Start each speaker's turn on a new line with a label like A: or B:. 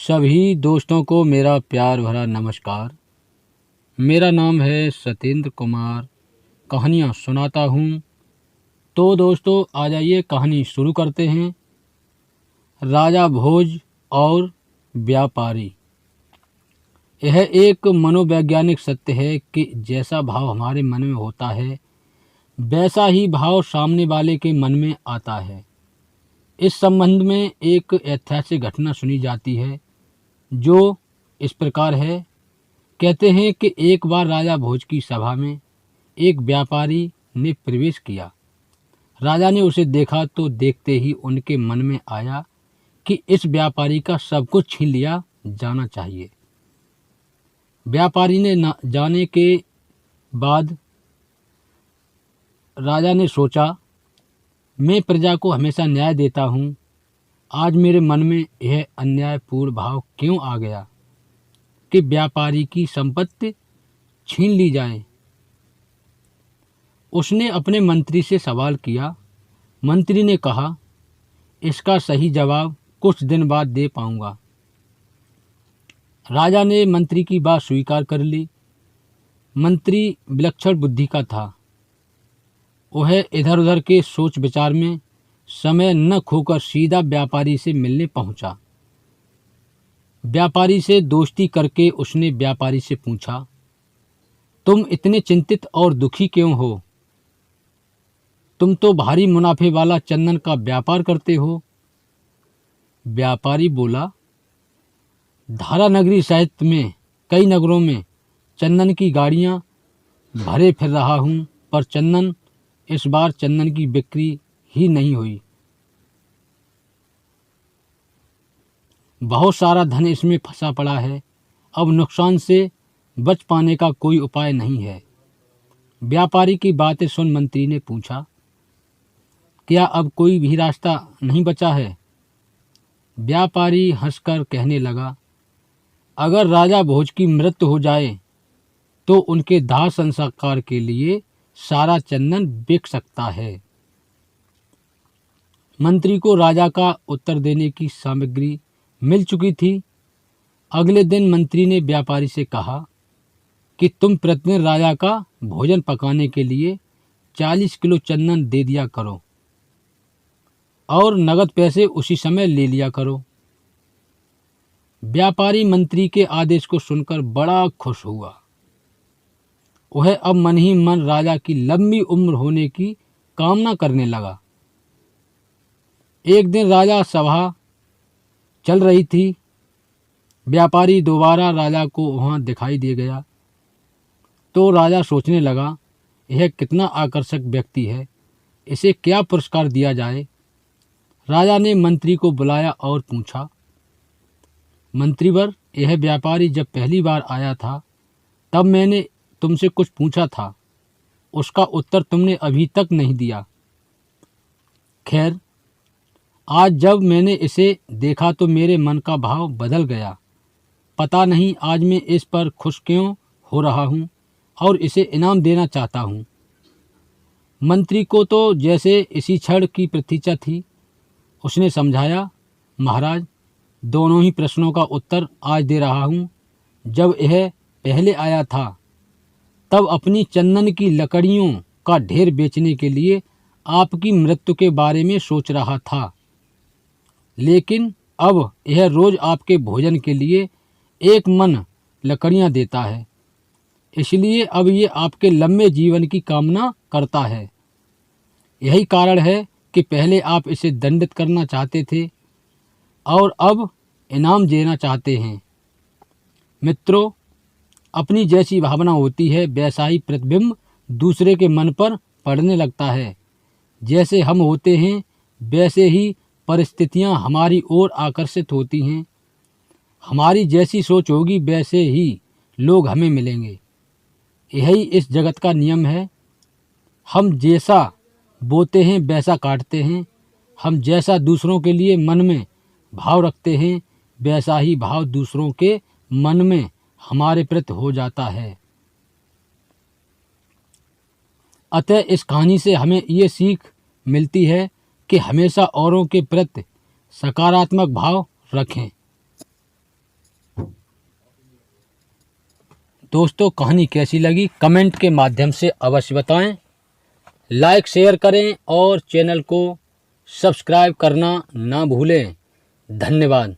A: सभी दोस्तों को मेरा प्यार भरा नमस्कार। मेरा नाम है सत्येंद्र कुमार। कहानियाँ सुनाता हूँ। तो दोस्तों आ जाइए कहानी शुरू करते हैं। राजा भोज और व्यापारी। यह एक मनोवैज्ञानिक सत्य है कि जैसा भाव हमारे मन में होता है वैसा ही भाव सामने वाले के मन में आता है। इस संबंध में एक ऐतिहासिक घटना सुनी जाती है जो इस प्रकार है। कहते हैं कि एक बार राजा भोज की सभा में एक व्यापारी ने प्रवेश किया। राजा ने उसे देखा तो देखते ही उनके मन में आया कि इस व्यापारी का सब कुछ छीन लिया जाना चाहिए। व्यापारी ने न जाने के बाद राजा ने सोचा, मैं प्रजा को हमेशा न्याय देता हूँ, आज मेरे मन में यह अन्यायपूर्ण भाव क्यों आ गया कि व्यापारी की संपत्ति छीन ली जाए। उसने अपने मंत्री से सवाल किया। मंत्री ने कहा, इसका सही जवाब कुछ दिन बाद दे पाऊंगा। राजा ने मंत्री की बात स्वीकार कर ली। मंत्री विलक्षण बुद्धि का था। वह इधर उधर के सोच विचार में समय न खोकर सीधा व्यापारी से मिलने पहुंचा। व्यापारी से दोस्ती करके उसने व्यापारी से पूछा, तुम इतने चिंतित और दुखी क्यों हो? तुम तो भारी मुनाफे वाला चंदन का व्यापार करते हो। व्यापारी बोला, धारा नगरी सहित में कई नगरों में चंदन की गाड़ियां भरे फिर रहा हूं, पर इस बार चंदन की बिक्री ही नहीं हुई। बहुत सारा धन इसमें फंसा पड़ा है। अब नुकसान से बच पाने का कोई उपाय नहीं है। व्यापारी की बातें सुन मंत्री ने पूछा, क्या अब कोई भी रास्ता नहीं बचा है? व्यापारी हंसकर कहने लगा, अगर राजा भोज की मृत्यु हो जाए तो उनके दाह संस्कार के लिए सारा चंदन बिक सकता है। मंत्री को राजा का उत्तर देने की सामग्री मिल चुकी थी। अगले दिन मंत्री ने व्यापारी से कहा कि तुम प्रतिदिन राजा का भोजन पकाने के लिए 40 किलो चंदन दे दिया करो और नगद पैसे उसी समय ले लिया करो। व्यापारी मंत्री के आदेश को सुनकर बड़ा खुश हुआ। वह अब मन ही मन राजा की लंबी उम्र होने की कामना करने लगा। एक दिन राजा सभा चल रही थी। व्यापारी दोबारा राजा को वहां दिखाई दे गया तो राजा सोचने लगा, यह कितना आकर्षक व्यक्ति है, इसे क्या पुरस्कार दिया जाए। राजा ने मंत्री को बुलाया और पूछा, मंत्रीवर, यह व्यापारी जब पहली बार आया था तब मैंने तुमसे कुछ पूछा था, उसका उत्तर तुमने अभी तक नहीं दिया। खैर, आज जब मैंने इसे देखा तो मेरे मन का भाव बदल गया। पता नहीं आज मैं इस पर खुश क्यों हो रहा हूँ और इसे इनाम देना चाहता हूँ। मंत्री को तो जैसे इसी क्षण की प्रतीक्षा थी। उसने समझाया, महाराज, दोनों ही प्रश्नों का उत्तर आज दे रहा हूँ। जब यह पहले आया था तब अपनी चंदन की लकड़ियों का ढेर बेचने के लिए आपकी मृत्यु के बारे में सोच रहा था, लेकिन अब यह रोज आपके भोजन के लिए एक मन लकड़ियां देता है, इसलिए अब ये आपके लंबे जीवन की कामना करता है। यही कारण है कि पहले आप इसे दंडित करना चाहते थे और अब इनाम देना चाहते हैं। मित्रों, अपनी जैसी भावना होती है वैसा ही प्रतिबिंब दूसरे के मन पर पड़ने लगता है। जैसे हम होते हैं वैसे ही परिस्थितियां हमारी ओर आकर्षित होती हैं। हमारी जैसी सोच होगी वैसे ही लोग हमें मिलेंगे। यही इस जगत का नियम है। हम जैसा बोते हैं वैसा काटते हैं। हम जैसा दूसरों के लिए मन में भाव रखते हैं वैसा ही भाव दूसरों के मन में हमारे प्रति हो जाता है। अतः इस कहानी से हमें ये सीख मिलती है कि हमेशा औरों के प्रति सकारात्मक भाव रखें। दोस्तों कहानी कैसी लगी कमेंट के माध्यम से अवश्य बताएं। लाइक शेयर करें और चैनल को सब्सक्राइब करना ना भूलें। धन्यवाद।